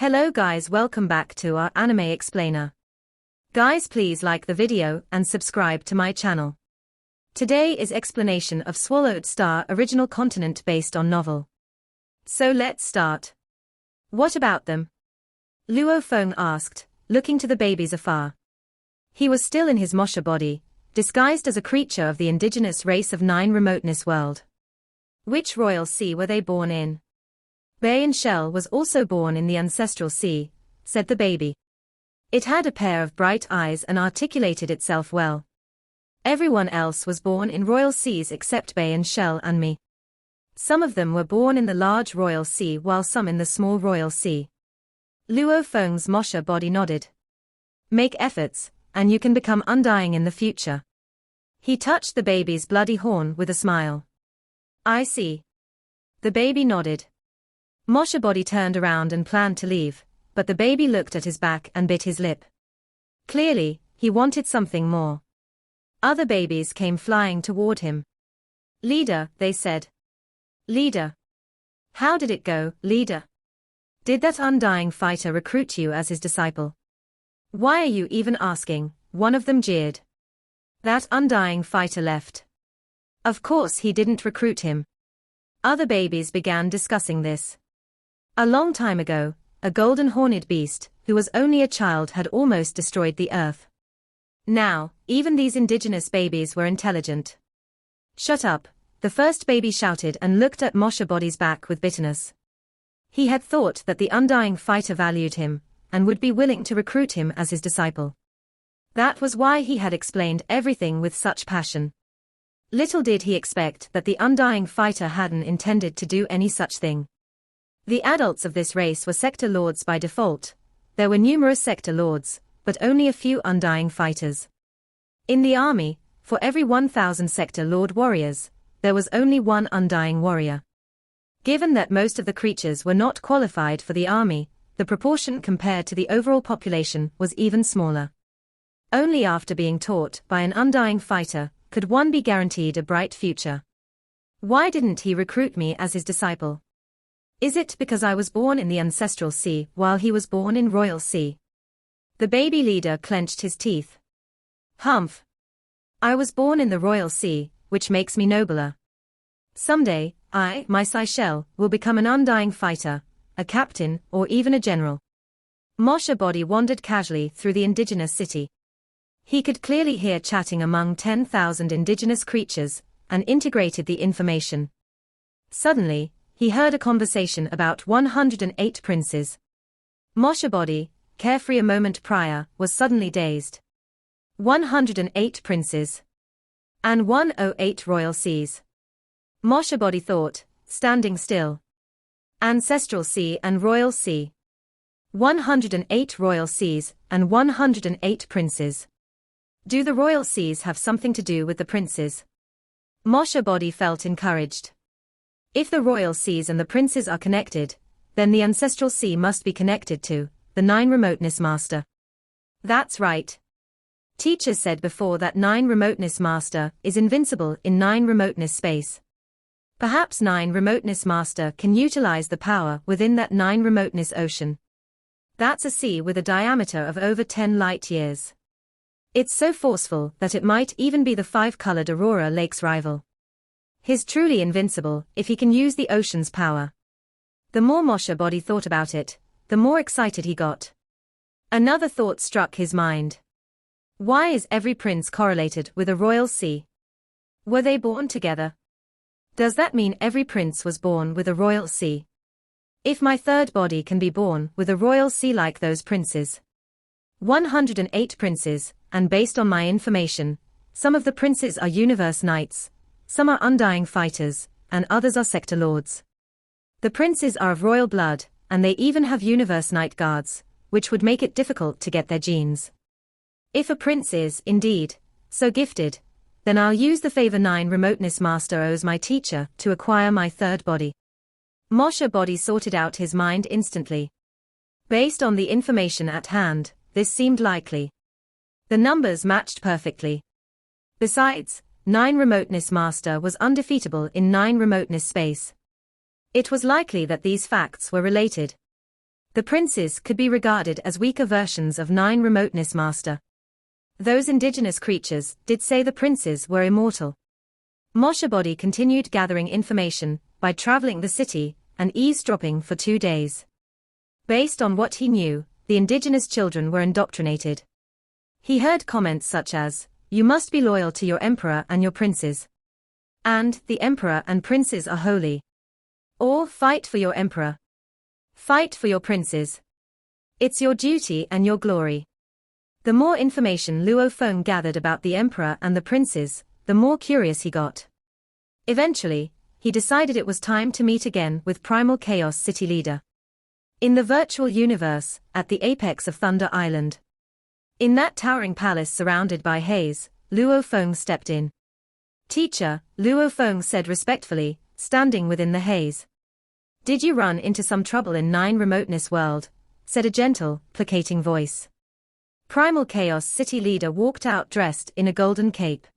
Hello guys, welcome back to our anime explainer. Guys, please like the video and subscribe to my channel. Today is explanation of Swallowed Star original continent based on novel. So let's start. What about them? Luo Feng asked, looking to the babies afar. He was still in his Mosha body, disguised as a creature of the indigenous race of 9 Remoteness world. Which royal sea were they born in? Bay and Shell was also born in the ancestral sea, said the baby. It had a pair of bright eyes and articulated itself well. Everyone else was born in royal seas except Bay and Shell and me. Some of them were born in the large royal sea while some in the small royal sea. Luo Feng's Mosha body nodded. Make efforts, and you can become undying in the future. He touched the baby's bloody horn with a smile. I see. The baby nodded. Mosha body turned around and planned to leave, but the baby looked at his back and bit his lip. Clearly, he wanted something more. Other babies came flying toward him. Leader, they said. Leader. How did it go, leader? Did that undying fighter recruit you as his disciple? Why are you even asking? One of them jeered. That undying fighter left. Of course he didn't recruit him. Other babies began discussing this. A long time ago, a golden horned beast, who was only a child, had almost destroyed the earth. Now, even these indigenous babies were intelligent. Shut up, the first baby shouted and looked at Mosha body's back with bitterness. He had thought that the undying fighter valued him, and would be willing to recruit him as his disciple. That was why he had explained everything with such passion. Little did he expect that the undying fighter hadn't intended to do any such thing. The adults of this race were sector lords by default. There were numerous sector lords, but only a few undying fighters. In the army, for every 1,000 sector lord warriors, there was only one undying warrior. Given that most of the creatures were not qualified for the army, the proportion compared to the overall population was even smaller. Only after being taught by an undying fighter could one be guaranteed a bright future. Why didn't he recruit me as his disciple? Is it because I was born in the ancestral sea while he was born in royal sea? The baby leader clenched his teeth. Humph. I was born in the royal sea, which makes me nobler. Someday, I, my Seychelle, will become an undying fighter, a captain, or even a general. Mosha body wandered casually through the indigenous city. He could clearly hear chatting among 10,000 indigenous creatures, and integrated the information. Suddenly, he heard a conversation about 108 princes. Mosha body, carefree a moment prior, was suddenly dazed. 108 princes. And 108 royal seas. Mosha body thought, standing still. Ancestral sea and royal sea. 108 royal seas and 108 princes. Do the royal seas have something to do with the princes? Mosha body felt encouraged. If the royal seas and the princes are connected, then the ancestral sea must be connected to the 9 Remoteness Master. That's right. Teachers said before that 9 Remoteness Master is invincible in 9 Remoteness space. Perhaps 9 Remoteness Master can utilize the power within that 9 Remoteness ocean. That's a sea with a diameter of over 10 light years. It's so forceful that it might even be the 5-colored Aurora Lake's rival. He's truly invincible if he can use the ocean's power. The more Mosha body thought about it, the more excited he got. Another thought struck his mind. Why is every prince correlated with a royal sea? Were they born together? Does that mean every prince was born with a royal sea? If my third body can be born with a royal sea like those princes. 108 princes, and based on my information, some of the princes are universe knights, some are undying fighters, and others are sector lords. The princes are of royal blood, and they even have universe knight guards, which would make it difficult to get their genes. If a prince is, indeed, so gifted, then I'll use the favor 9 Remoteness Master owes my teacher to acquire my third body. Mosha body sorted out his mind instantly. Based on the information at hand, this seemed likely. The numbers matched perfectly. Besides, 9 Remoteness Master was undefeatable in 9 Remoteness space. It was likely that these facts were related. The princes could be regarded as weaker versions of 9 Remoteness Master. Those indigenous creatures did say the princes were immortal. Moshabodi continued gathering information by traveling the city and eavesdropping for 2 days. Based on what he knew, the indigenous children were indoctrinated. He heard comments such as, "You must be loyal to your emperor and your princes," and "The emperor and princes are holy," or "Fight for your emperor. Fight for your princes. It's your duty and your glory." The more information Luo Feng gathered about the emperor and the princes, the more curious he got. Eventually, he decided it was time to meet again with Primal Chaos City Leader. In the virtual universe, at the apex of Thunder Island. In that towering palace surrounded by haze, Luo Feng stepped in. "Teacher," Luo Feng said respectfully, standing within the haze. "Did you run into some trouble in 9 Remoteness World?" said a gentle, placating voice. Primal Chaos City Leader walked out dressed in a golden cape.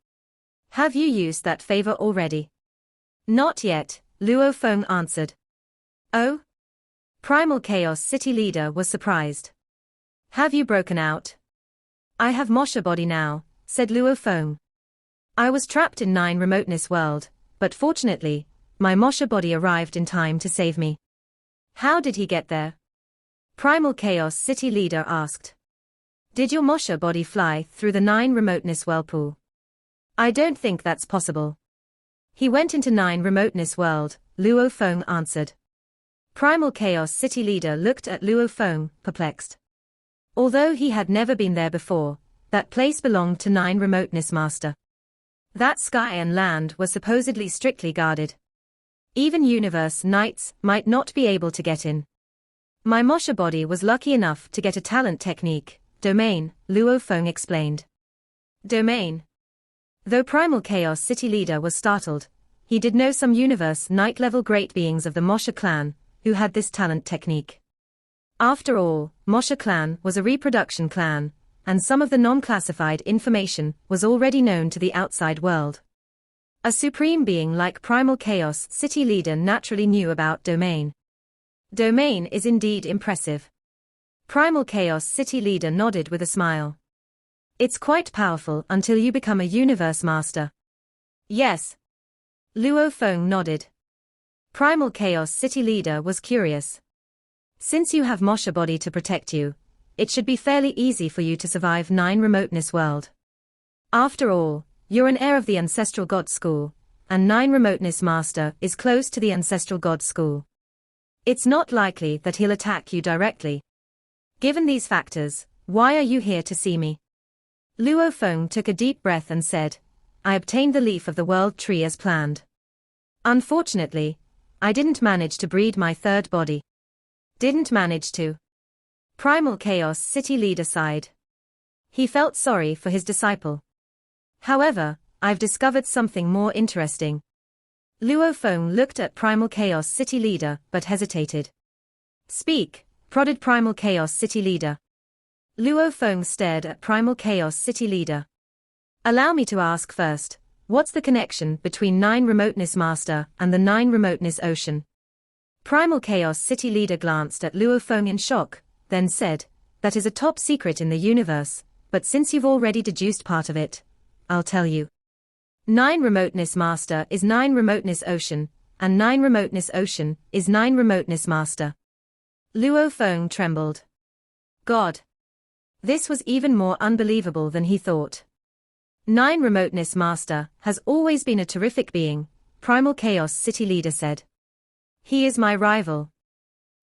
"Have you used that favor already?" "Not yet," Luo Feng answered. "Oh?" Primal Chaos City Leader was surprised. "Have you broken out?" "I have Moshabodi now," said Luo Feng. "I was trapped in 9 Remoteness World, but fortunately, my Moshabodi arrived in time to save me." "How did he get there?" Primal Chaos City Leader asked. "Did your Moshabodi fly through the 9 Remoteness Whirlpool?" "I don't think that's possible." "He went into 9 Remoteness World," Luo Feng answered. Primal Chaos City Leader looked at Luo Feng, perplexed. Although he had never been there before, that place belonged to 9 Remoteness Master. That sky and land were supposedly strictly guarded. Even Universe Knights might not be able to get in. "My Moshabodi was lucky enough to get a talent technique, domain," Luo Feng explained. "Domain?" Though Primal Chaos City Leader was startled, he did know some Universe Knight-level great beings of the Mosha clan, who had this talent technique. After all, Mosha clan was a reproduction clan, and some of the non-classified information was already known to the outside world. A supreme being like Primal Chaos City Leader naturally knew about domain. Domain is indeed impressive. Primal Chaos City Leader nodded with a smile. "It's quite powerful until you become a Universe Master." "Yes." Luo Feng nodded. Primal Chaos City Leader was curious. "Since you have Moshabodi to protect you, it should be fairly easy for you to survive 9 Remoteness World. After all, you're an heir of the Ancestral God School, and 9 Remoteness Master is close to the Ancestral God School. It's not likely that he'll attack you directly. Given these factors, why are you here to see me?" Luo Feng took a deep breath and said, "I obtained the leaf of the world tree as planned. Unfortunately, I didn't manage to breed my 3rd body." "Didn't manage to?" Primal Chaos City Leader sighed. He felt sorry for his disciple. "However, I've discovered something more interesting." Luo Feng looked at Primal Chaos City Leader but hesitated. "Speak," prodded Primal Chaos City Leader. Luo Feng stared at Primal Chaos City Leader. "Allow me to ask first, what's the connection between 9 Remoteness Master and the 9 Remoteness Ocean?" Primal Chaos City Leader glanced at Luo Feng in shock, then said, "That is a top secret in the universe, but since you've already deduced part of it, I'll tell you. 9 Remoteness Master is 9 Remoteness Ocean, and 9 Remoteness Ocean is 9 Remoteness Master." Luo Feng trembled. God! This was even more unbelievable than he thought. 9 Remoteness Master has always been a terrific being, Primal Chaos City Leader said. "He is my rival.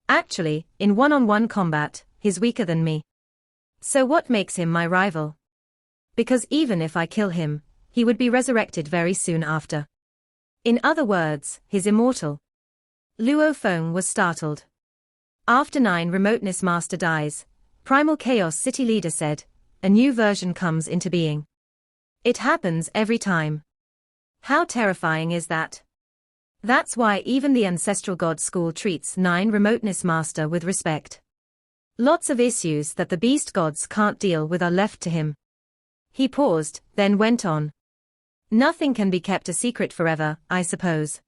Actually, in one-on-one combat, he's weaker than me. So what makes him my rival? Because even if I kill him, he would be resurrected very soon after. In other words, he's immortal." Luo Feng was startled. "After 9 Remoteness Master dies," Primal Chaos City Leader said, "a new version comes into being. It happens every time. How terrifying is that? That's why even the Ancestral God School treats 9 Remoteness Master with respect. Lots of issues that the beast gods can't deal with are left to him." He paused, then went on. "Nothing can be kept a secret forever, I suppose.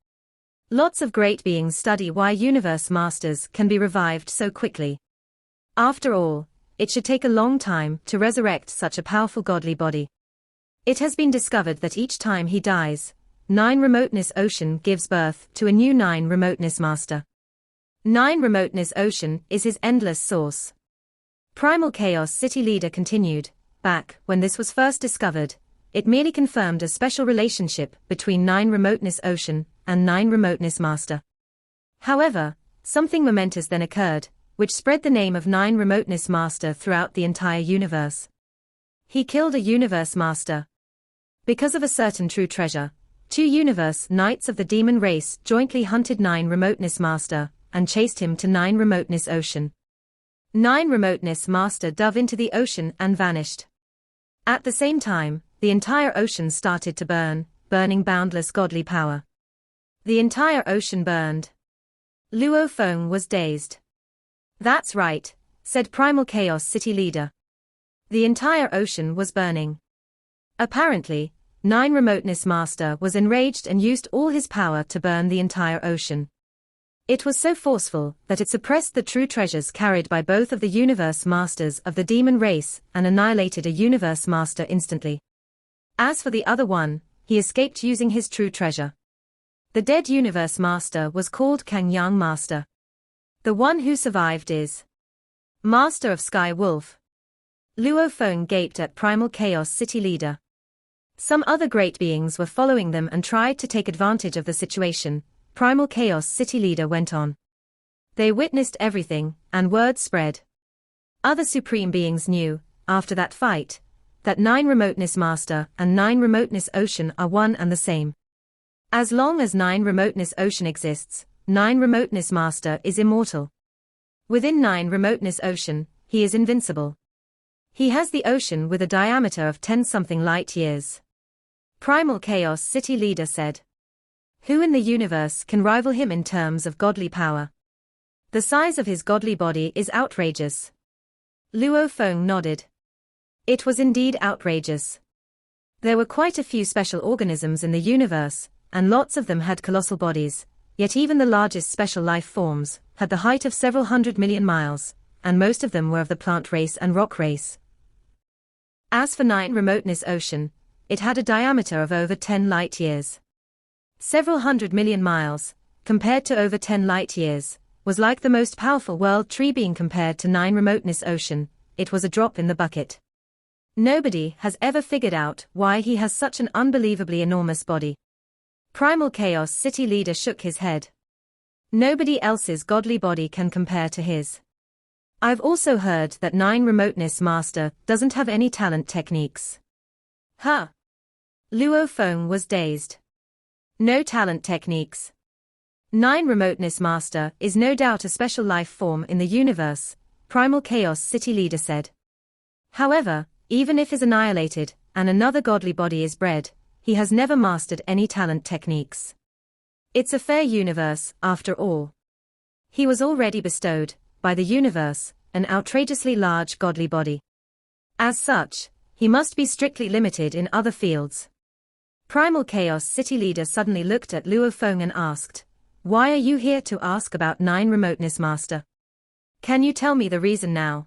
Lots of great beings study why Universe Masters can be revived so quickly. After all, it should take a long time to resurrect such a powerful godly body. It has been discovered that each time he dies, 9 Remoteness Ocean gives birth to a new 9 Remoteness Master. 9 Remoteness Ocean is his endless source. Primal Chaos City Leader continued, back when this was first discovered, it merely confirmed a special relationship between 9 Remoteness Ocean and 9 Remoteness Master. However, something momentous then occurred, which spread the name of 9 Remoteness Master throughout the entire universe. He killed a Universe Master. Because of a certain true treasure, 2 Universe Knights of the demon race jointly hunted 9 Remoteness Master and chased him to 9 Remoteness Ocean. 9 Remoteness Master dove into the ocean and vanished. At the same time, the entire ocean started to burn, burning boundless godly power. The entire ocean burned. Luo Feng was dazed. That's right, said Primal Chaos City Leader. The entire ocean was burning. Apparently, 9 Remoteness Master was enraged and used all his power to burn the entire ocean. It was so forceful that it suppressed the true treasures carried by both of the Universe Masters of the demon race and annihilated a Universe Master instantly. As for the other one, he escaped using his true treasure. The dead Universe Master was called Kang Yang Master. The one who survived is Master of Sky Wolf. Luo Feng gaped at Primal Chaos City Leader. Some other great beings were following them and tried to take advantage of the situation, Primal Chaos City Leader went on. They witnessed everything, and word spread. Other supreme beings knew, after that fight, that 9 Remoteness Master and 9 Remoteness Ocean are one and the same. As long as 9 Remoteness Ocean exists, 9 Remoteness Master is immortal. Within 9 Remoteness Ocean, he is invincible. He has the ocean with a diameter of 10-something light years. Primal Chaos City Leader said. Who in the universe can rival him in terms of godly power? The size of his godly body is outrageous. Luo Feng nodded. It was indeed outrageous. There were quite a few special organisms in the universe, and lots of them had colossal bodies, yet even the largest special life forms had the height of several 100 million miles, and most of them were of the plant race and rock race. As for 9 Remoteness Ocean, it had a diameter of over 10 light years. Several 100 million miles, compared to over 10 light years, was like the most powerful world tree being compared to 9 Remoteness Ocean. It was a drop in the bucket. Nobody has ever figured out why he has such an unbelievably enormous body. Primal Chaos City Leader shook his head. Nobody else's godly body can compare to his. I've also heard that 9 Remoteness Master doesn't have any talent techniques. Huh? Luo Feng was dazed. No talent techniques. 9 Remoteness Master is no doubt a special life form in the universe, Primal Chaos City Leader said. However, even if is annihilated, and another godly body is bred, he has never mastered any talent techniques. It's a fair universe, after all. He was already bestowed, by the universe, an outrageously large godly body. As such, he must be strictly limited in other fields. Primal Chaos City Leader suddenly looked at Luo Feng and asked, "Why are you here to ask about 9 Remoteness Master? Can you tell me the reason now?"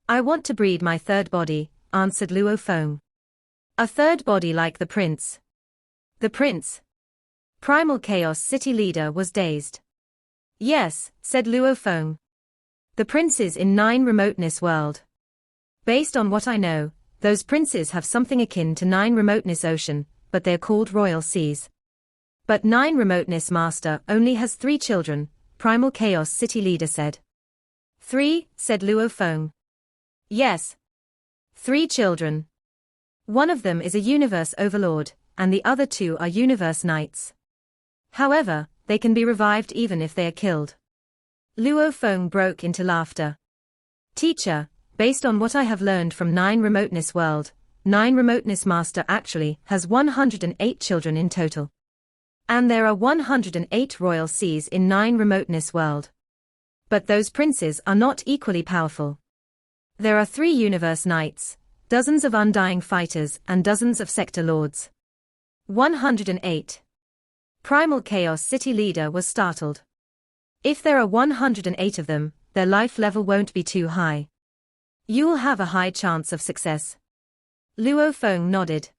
"I want to breed my third body," answered Luo Feng. "A third body like the prince?" "The prince?" Primal Chaos City Leader was dazed. "Yes," said Luo Feng. "The princes in 9 Remoteness World. Based on what I know, those princes have something akin to 9 Remoteness Ocean, but they're called royal seas. But 9 Remoteness Master only has 3 children," Primal Chaos City Leader said. "3," said Luo Feng. "Yes. 3 children. One of them is a universe overlord, and the other 2 are universe knights. However, they can be revived even if they are killed." Luo Feng broke into laughter. "Teacher, based on what I have learned from 9 Remoteness World, 9 Remoteness Master actually has 108 children in total. And there are 108 royal seas in 9 Remoteness World. But those princes are not equally powerful. There are 3 universe knights, dozens of undying fighters and dozens of sector lords. 108. Primal Chaos City Leader was startled. If there are 108 of them, their life level won't be too high. You'll have a high chance of success. Luo Feng nodded.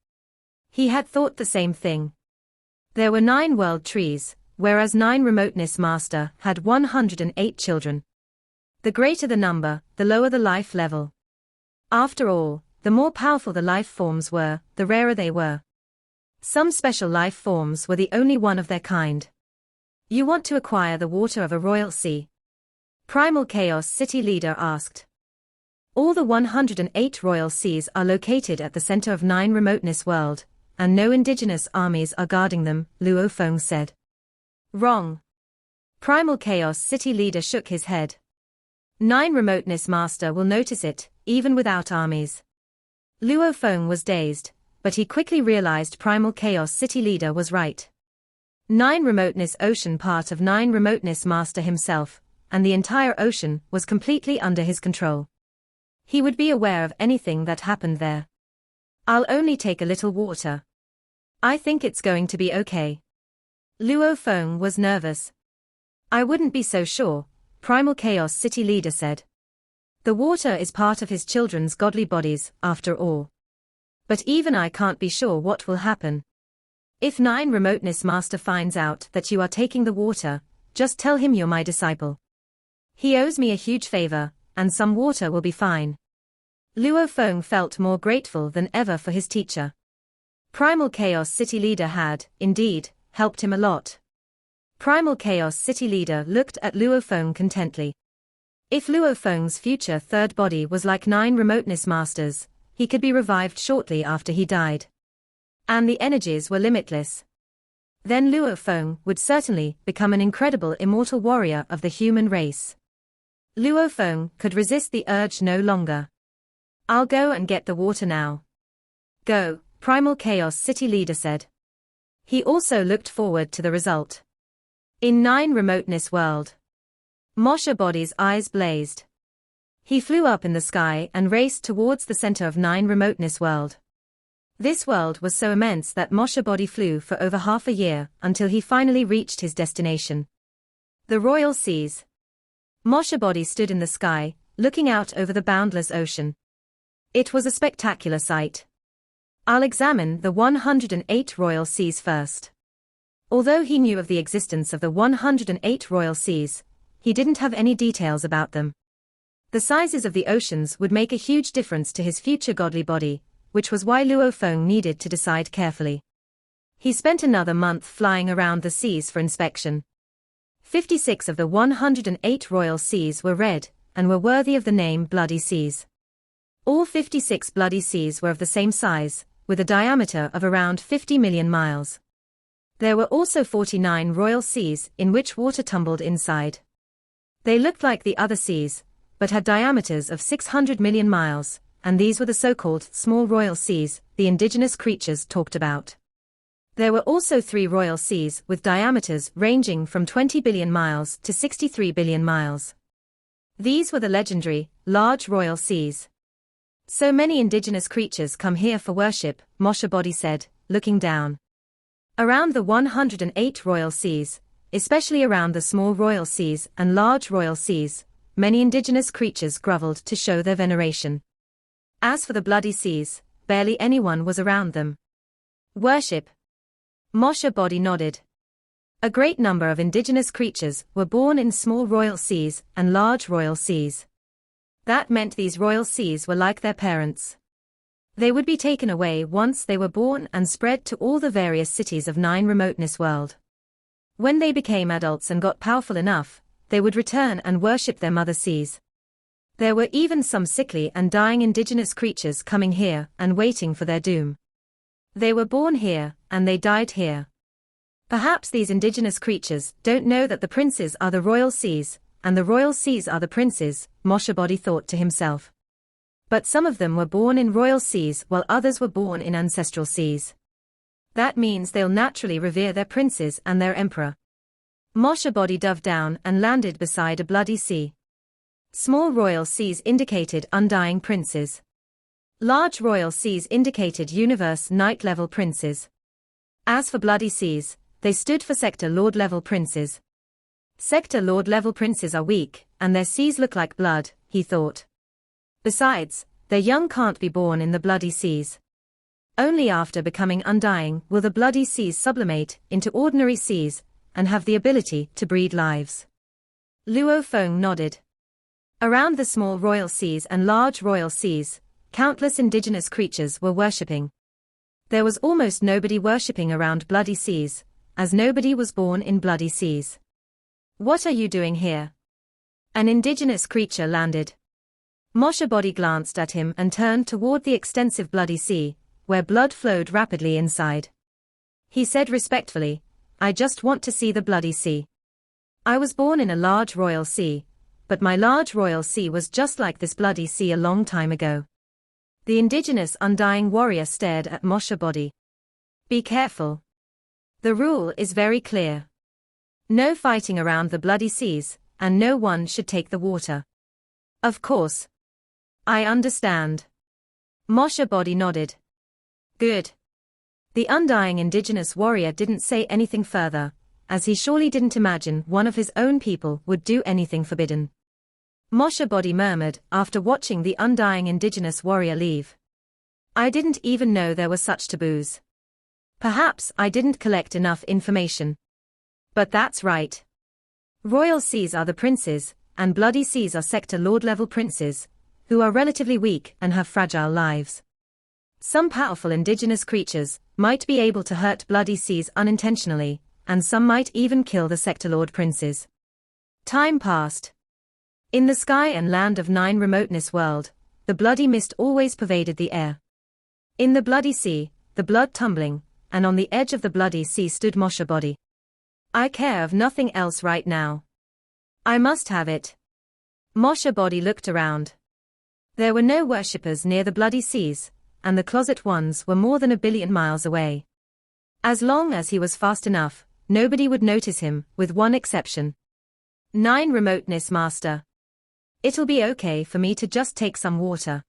He had thought the same thing. There were 9 world trees, whereas 9 Remoteness Master had 108 children. The greater the number, the lower the life level. After all, the more powerful the life forms were, the rarer they were. Some special life forms were the only one of their kind. You want to acquire the water of a royal sea? Primal Chaos City Leader asked. All the 108 royal seas are located at the center of 9 Remoteness World, and no indigenous armies are guarding them, Luo Feng said. Wrong. Primal Chaos City Leader shook his head. 9 Remoteness Master will notice it, even without armies. Luo Feng was dazed, but he quickly realized Primal Chaos City Leader was right. 9 Remoteness Ocean, part of 9 Remoteness Master himself, and the entire ocean was completely under his control. He would be aware of anything that happened there. I'll only take a little water. I think it's going to be okay. Luo Feng was nervous. I wouldn't be so sure, Primal Chaos City Leader said. The water is part of his children's godly bodies, after all. But even I can't be sure what will happen. If 9 Remoteness Master finds out that you are taking the water, just tell him you're my disciple. He owes me a huge favor, and some water will be fine. Luo Feng felt more grateful than ever for his teacher. Primal Chaos City Leader had, indeed, helped him a lot. Primal Chaos City Leader looked at Luo Feng contently. If Luo Feng's future third body was like 9 Remoteness Masters, he could be revived shortly after he died. And the energies were limitless. Then Luo Feng would certainly become an incredible immortal warrior of the human race. Luo Feng could resist the urge no longer. I'll go and get the water now. Go, Primal Chaos City Leader said. He also looked forward to the result. In 9 Remoteness World, Mosha Body's eyes blazed. He flew up in the sky and raced towards the center of 9 Remoteness World. This world was so immense that Mosha Body flew for over half a year until he finally reached his destination. The Royal Seas. Mosha Body stood in the sky, looking out over the boundless ocean. It was a spectacular sight. I'll examine the 108 Royal Seas first. Although he knew of the existence of the 108 Royal Seas, he didn't have any details about them. The sizes of the oceans would make a huge difference to his future godly body, which was why Luo Feng needed to decide carefully. He spent another month flying around the seas for inspection. 56 of the 108 Royal Seas were red, and were worthy of the name Bloody Seas. All 56 Bloody Seas were of the same size, with a diameter of around 50 million miles. There were also 49 Royal Seas in which water tumbled inside. They looked like the other seas, but had diameters of 600 million miles, and these were the so-called small Royal Seas the indigenous creatures talked about. There were also 3 Royal Seas with diameters ranging from 20 billion miles to 63 billion miles. These were the legendary, large Royal Seas. So many indigenous creatures come here for worship, Mosha Body said, looking down. Around the 108 Royal Seas, especially around the small Royal Seas and large Royal Seas, many indigenous creatures groveled to show their veneration. As for the Bloody Seas, barely anyone was around them. Worship. Mosha Body nodded. A great number of indigenous creatures were born in small Royal Seas and large Royal Seas. That meant these Royal Seas were like their parents. They would be taken away once they were born and spread to all the various cities of 9 Remoteness World. When they became adults and got powerful enough, they would return and worship their mother seas. There were even some sickly and dying indigenous creatures coming here and waiting for their doom. They were born here, and they died here. Perhaps these indigenous creatures don't know that the princes are the Royal Seas, and the Royal Seas are the princes, Mosha Body thought to himself. But some of them were born in Royal Seas while others were born in ancestral seas. That means they'll naturally revere their princes and their emperor. Mosha Body dove down and landed beside a Bloody Sea. Small Royal Seas indicated undying princes. Large Royal Seas indicated universe night-level princes. As for Bloody Seas, they stood for sector lord-level princes. Sector Lord level princes are weak, and their seas look like blood, he thought. Besides, their young can't be born in the bloody seas. Only after becoming undying will the bloody seas sublimate into ordinary seas, and have the ability to breed lives. Luo Feng nodded. Around the small royal seas and large royal seas, countless indigenous creatures were worshipping. There was almost nobody worshipping around bloody seas, as nobody was born in bloody seas. What are you doing here? An indigenous creature landed. Moshe Body glanced at him and turned toward the extensive bloody sea, where blood flowed rapidly inside. He said respectfully, I just want to see the bloody sea. I was born in a large royal sea, but my large royal sea was just like this bloody sea a long time ago. The indigenous undying warrior stared at Moshe Body. Be careful. The rule is very clear. No fighting around the bloody seas, and no one should take the water. Of course. I understand. Moshe Body nodded. Good. The undying indigenous warrior didn't say anything further, as he surely didn't imagine one of his own people would do anything forbidden. Moshe Body murmured after watching the undying indigenous warrior leave. I didn't even know there were such taboos. Perhaps I didn't collect enough information. But that's right. Royal seas are the princes, and bloody seas are sector lord level princes, who are relatively weak and have fragile lives. Some powerful indigenous creatures might be able to hurt bloody seas unintentionally, and some might even kill the sector lord princes. Time passed. In the sky and land of Nine Remoteness world, the bloody mist always pervaded the air. In the bloody sea, the blood tumbling, and on the edge of the bloody sea stood Moshe Body. I care of nothing else right now. I must have it. Moshe Body looked around. There were no worshippers near the bloody seas, and the closet ones were more than 1 billion miles away. As long as he was fast enough, nobody would notice him, with one exception. Nine Remoteness Master. It'll be okay for me to just take some water.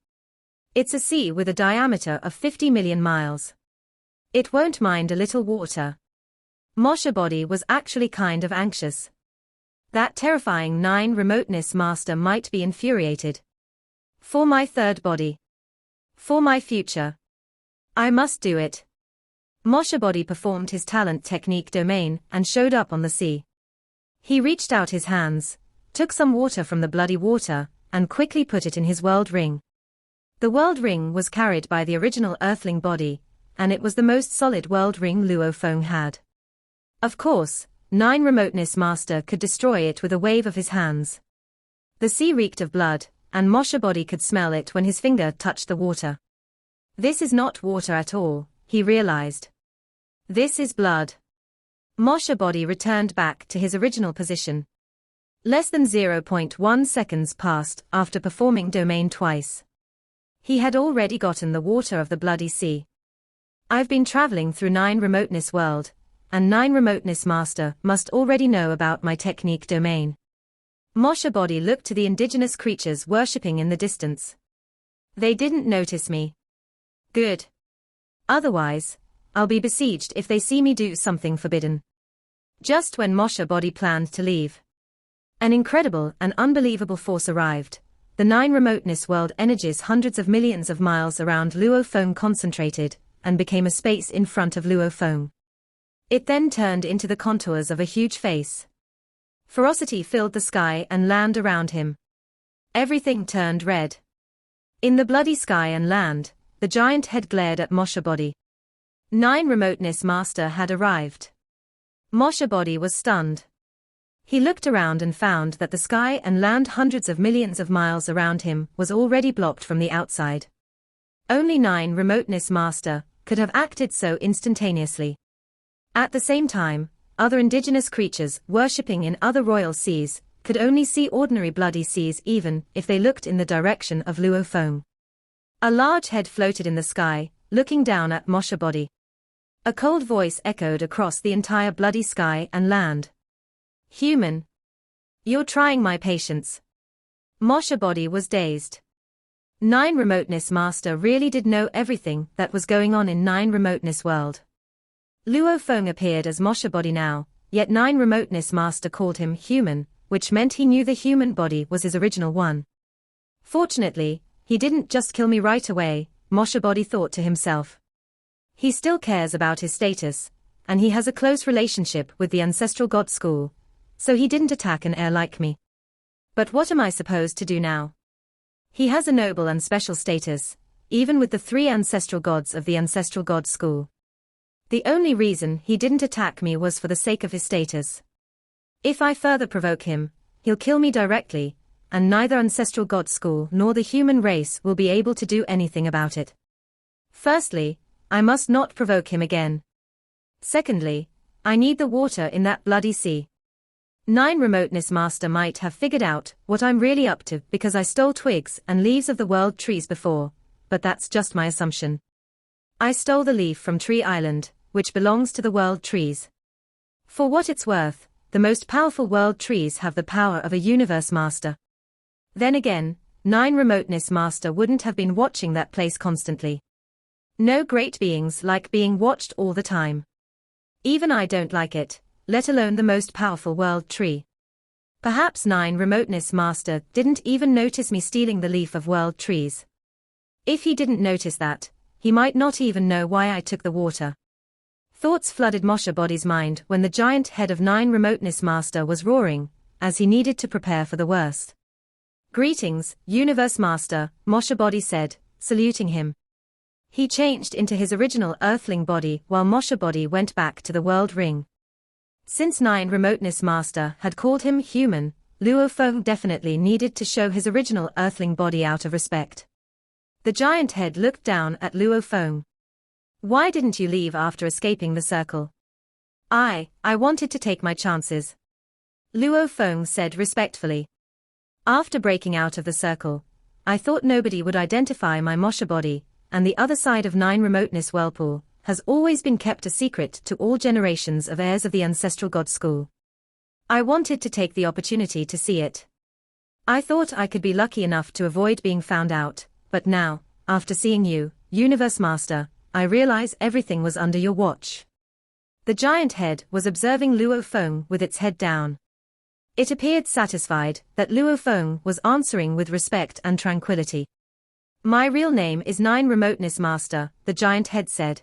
It's a sea with a diameter of 50 million miles. It won't mind a little water. Moshe Body was actually kind of anxious. That terrifying Nine Remoteness Master might be infuriated. For my third body. For my future. I must do it. Moshe Body performed his talent technique domain and showed up on the sea. He reached out his hands, took some water from the bloody water, and quickly put it in his world ring. The world ring was carried by the original Earthling body, and it was the most solid world ring Luo Feng had. Of course, Nine Remoteness Master could destroy it with a wave of his hands. The sea reeked of blood, and Moshe Body could smell it when his finger touched the water. This is not water at all, he realized. This is blood. Moshe Body returned back to his original position. Less than 0.1 seconds passed after performing domain twice. He had already gotten the water of the bloody sea. I've been traveling through Nine Remoteness world, and Nine Remoteness Master must already know about my technique domain. Moshe Body looked to the indigenous creatures worshipping in the distance. They didn't notice me. Good. Otherwise, I'll be besieged if they see me do something forbidden. Just when Moshe Body planned to leave, an incredible and unbelievable force arrived. The Nine Remoteness world energies hundreds of millions of miles around Luo Feng concentrated, and became a space in front of Luo Feng. It then turned into the contours of a huge face. Ferocity filled the sky and land around him. Everything turned red. In the bloody sky and land, the giant head glared at Moshe Body. Nine Remoteness Master had arrived. Moshe Body was stunned. He looked around and found that the sky and land hundreds of millions of miles around him was already blocked from the outside. Only Nine Remoteness Master could have acted so instantaneously. At the same time, other indigenous creatures worshipping in other royal seas could only see ordinary bloody seas even if they looked in the direction of Luo Feng. A large head floated in the sky, looking down at Moshe Body. A cold voice echoed across the entire bloody sky and land. Human. You're trying my patience. Moshe Body was dazed. Nine Remoteness Master really did know everything that was going on in Nine Remoteness world. Luo Feng appeared as Moshe Body now, yet Nine Remoteness Master called him human, which meant he knew the human body was his original one. Fortunately, he didn't just kill me right away, Mosha Body thought to himself. He still cares about his status, and he has a close relationship with the ancestral god school, so he didn't attack an heir like me. But what am I supposed to do now? He has a noble and special status, even with the 3 ancestral gods of the ancestral god school. The only reason he didn't attack me was for the sake of his status. If I further provoke him, he'll kill me directly, and neither ancestral god school nor the human race will be able to do anything about it. Firstly, I must not provoke him again. Secondly, I need the water in that bloody sea. Nine Remoteness Master might have figured out what I'm really up to because I stole twigs and leaves of the world trees before, but that's just my assumption. I stole the leaf from Tree Island, which belongs to the world trees. For what it's worth, the most powerful world trees have the power of a universe master. Then again, Nine Remoteness Master wouldn't have been watching that place constantly. No great beings like being watched all the time. Even I don't like it, let alone the most powerful world tree. Perhaps Nine Remoteness Master didn't even notice me stealing the leaf of world trees. If he didn't notice that, he might not even know why I took the water. Thoughts flooded Mosha Body's mind when the giant head of Nine Remoteness Master was roaring, as he needed to prepare for the worst. Greetings, Universe Master, Mosha Body said, saluting him. He changed into his original earthling body while Mosha Body went back to the world ring. Since Nine Remoteness Master had called him human, Luo Feng definitely needed to show his original earthling body out of respect. The giant head looked down at Luo Feng. Why didn't you leave after escaping the circle? I wanted to take my chances. Luo Feng said respectfully. After breaking out of the circle, I thought nobody would identify my Mosha Body, and the other side of Nine Remoteness Whirlpool has always been kept a secret to all generations of heirs of the ancestral god school. I wanted to take the opportunity to see it. I thought I could be lucky enough to avoid being found out, but now, after seeing you, Universe Master, I realize everything was under your watch. The giant head was observing Luo Feng with its head down. It appeared satisfied that Luo Feng was answering with respect and tranquility. My real name is Nine Remoteness Master, the giant head said.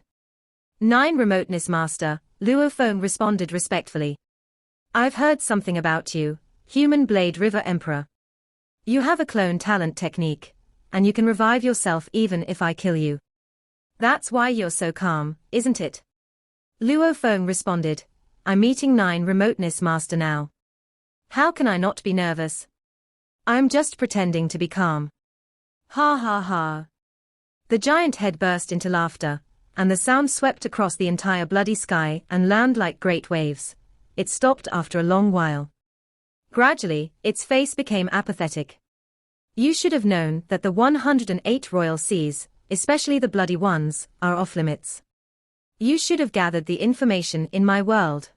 Nine Remoteness Master, Luo Feng responded respectfully. I've heard something about you, Human Blade River Emperor. You have a clone talent technique, and you can revive yourself even if I kill you. That's why you're so calm, isn't it? Luo Feng responded. I'm meeting Nine Remoteness Master now. How can I not be nervous? I'm just pretending to be calm. Ha ha ha. The giant head burst into laughter, and the sound swept across the entire bloody sky and landed like great waves. It stopped after a long while. Gradually, its face became apathetic. You should have known that the 108 royal seas, especially the bloody ones, are off limits. You should have gathered the information in my world.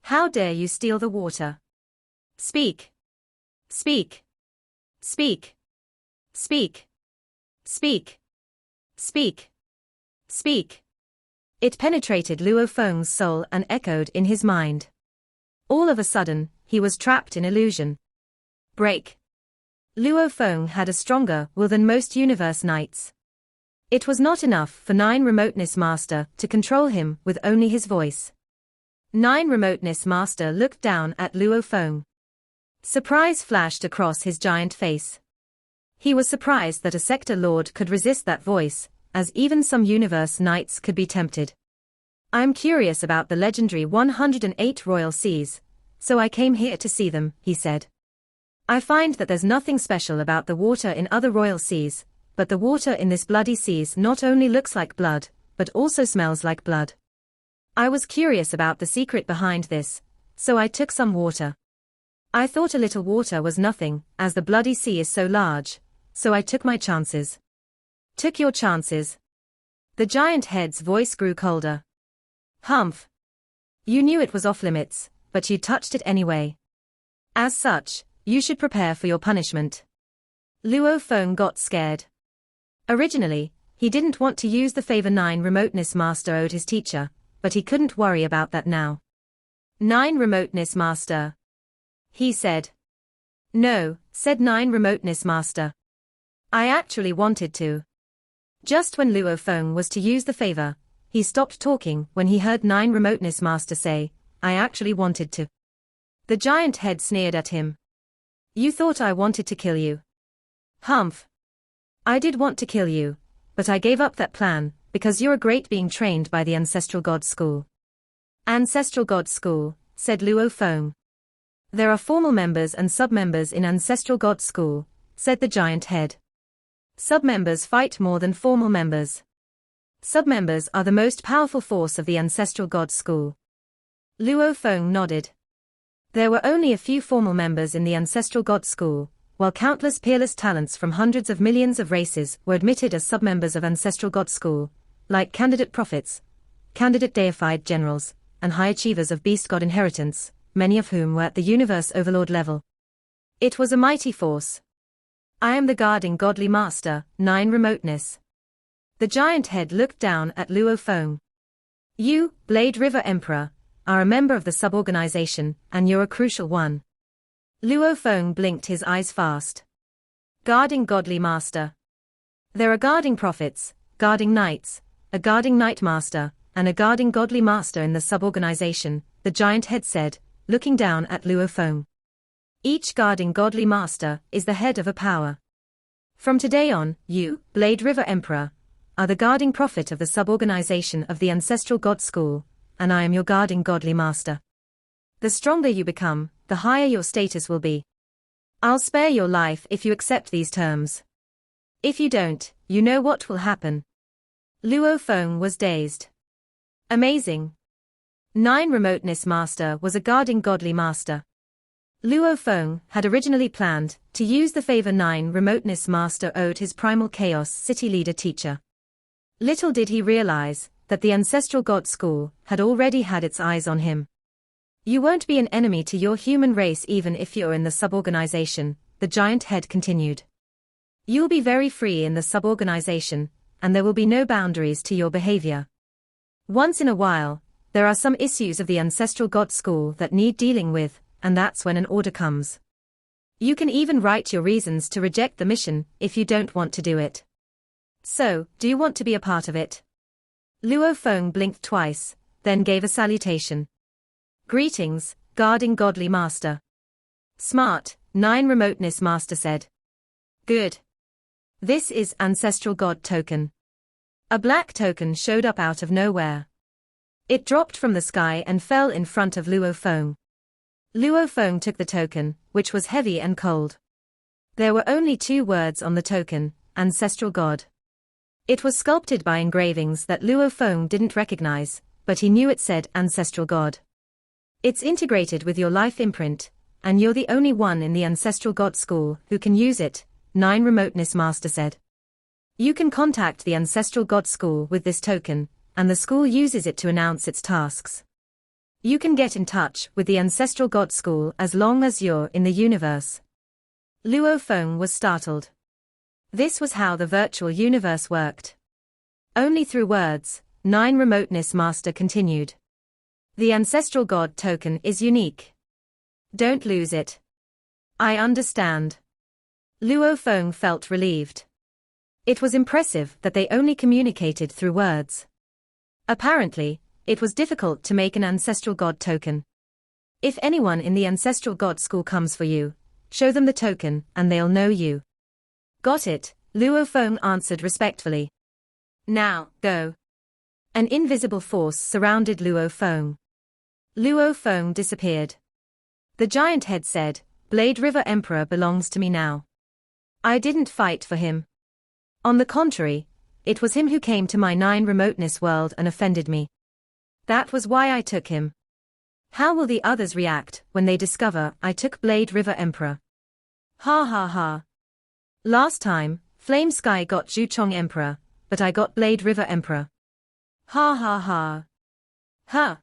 How dare you steal the water? Speak. Speak. Speak. Speak. Speak. Speak. Speak. It penetrated Luo Feng's soul and echoed in his mind. All of a sudden, he was trapped in illusion. Break. Luo Feng had a stronger will than most universe knights. It was not enough for Nine Remoteness Master to control him with only his voice. Nine Remoteness Master looked down at Luo Feng. Surprise flashed across his giant face. He was surprised that a sector lord could resist that voice, as even some universe knights could be tempted. I'm curious about the legendary 108 royal seas, so I came here to see them, he said. I find that there's nothing special about the water in other royal seas, but the water in this bloody seas not only looks like blood, but also smells like blood. I was curious about the secret behind this, so I took some water. I thought a little water was nothing, as the bloody sea is so large, so I took my chances. Took your chances? The giant head's voice grew colder. Humph. You knew it was off limits, but you touched it anyway. As such, you should prepare for your punishment. Luo Feng got scared. Originally, he didn't want to use the favor Nine Remoteness Master owed his teacher, but he couldn't worry about that now. 9 Remoteness Master. He said. No, said 9 Remoteness Master. I actually wanted to. Just when Luo Feng was to use the favor, he stopped talking when he heard 9 Remoteness Master say, I actually wanted to. The giant head sneered at him. You thought I wanted to kill you? Humph. I did want to kill you, but I gave up that plan, because you're a great being trained by the Ancestral God School. Ancestral God School, said Luo Feng. There are formal members and sub-members in Ancestral God School, said the giant head. Sub-members fight more than formal members. Sub-members are the most powerful force of the Ancestral God School. Luo Feng nodded. There were only a few formal members in the Ancestral God School, while countless peerless talents from hundreds of millions of races were admitted as sub-members of Ancestral God School, like candidate prophets, candidate deified generals, and high achievers of beast god inheritance, many of whom were at the universe overlord level. It was a mighty force. I am the guarding godly master, 9 Remoteness. The giant head looked down at Luo Feng. You, Blade River Emperor, are a member of the sub-organization, and you're a crucial one. Luo Feng blinked his eyes fast. Guarding godly master. There are guarding prophets, guarding knights, a guarding knight master, and a guarding godly master in the sub-organization, the giant head said, looking down at Luo Feng. Each guarding godly master is the head of a power. From today on, you, Blade River Emperor, are the guarding prophet of the sub-organization of the Ancestral God School, and I am your guarding godly master. The stronger you become, the higher your status will be. I'll spare your life if you accept these terms. If you don't, you know what will happen. Luo Feng was dazed. Amazing. 9 Remoteness Master was a guarding godly master. Luo Feng had originally planned to use the favor 9 Remoteness Master owed his primal chaos city leader teacher. Little did he realize that the Ancestral God School had already had its eyes on him. You won't be an enemy to your human race even if you're in the sub-organization, the giant head continued. You'll be very free in the sub-organization, and there will be no boundaries to your behavior. Once in a while, there are some issues of the Ancestral God School that need dealing with, and that's when an order comes. You can even write your reasons to reject the mission if you don't want to do it. So, do you want to be a part of it? Luo Feng blinked twice, then gave a salutation. Greetings, guarding godly master. Smart, 9 Remoteness Master said. Good. This is Ancestral God Token. A black token showed up out of nowhere. It dropped from the sky and fell in front of Luo Feng. Luo Feng took the token, which was heavy and cold. There were only 2 words on the token, Ancestral God. It was sculpted by engravings that Luo Feng didn't recognize, but he knew it said Ancestral God. It's integrated with your life imprint, and you're the only one in the Ancestral God School who can use it, 9 Remoteness Master said. You can contact the Ancestral God School with this token, and the school uses it to announce its tasks. You can get in touch with the Ancestral God School as long as you're in the universe. Luo Feng was startled. This was how the virtual universe worked. Only through words, 9 Remoteness Master continued. The Ancestral God token is unique. Don't lose it. I understand. Luo Feng felt relieved. It was impressive that they only communicated through words. Apparently, it was difficult to make an Ancestral God token. If anyone in the Ancestral God School comes for you, show them the token and they'll know you. Got it, Luo Feng answered respectfully. Now, go. An invisible force surrounded Luo Feng. Luo Feng disappeared. The giant head said, Blade River Emperor belongs to me now. I didn't fight for him. On the contrary, it was him who came to my 9 Remoteness world and offended me. That was why I took him. How will the others react when they discover I took Blade River Emperor? Ha ha ha. Last time, Flame Sky got Zhuchong Emperor, but I got Blade River Emperor. Ha ha ha. Ha.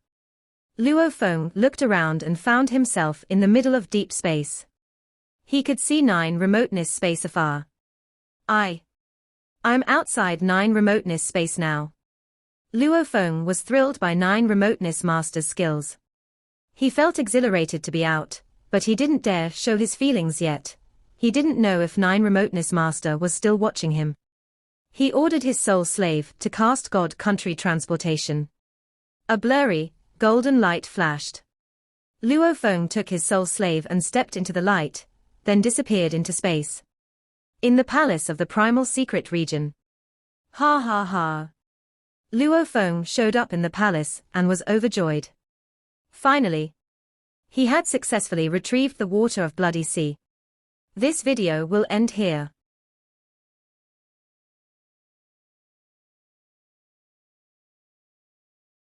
Luo Feng looked around and found himself in the middle of deep space. He could see 9 Remoteness space afar. I'm outside 9 Remoteness space now. Luo Feng was thrilled by 9 Remoteness Master's skills. He felt exhilarated to be out, but he didn't dare show his feelings yet. He didn't know if Remoteness Master was still watching him. He ordered his soul slave to cast God Country Transportation. A blurry, golden light flashed. Luo Feng took his soul slave and stepped into the light, then disappeared into space. In the palace of the primal secret region. Ha ha ha. Luo Feng showed up in the palace and was overjoyed. Finally, he had successfully retrieved the water of Bloody Sea. This video will end here.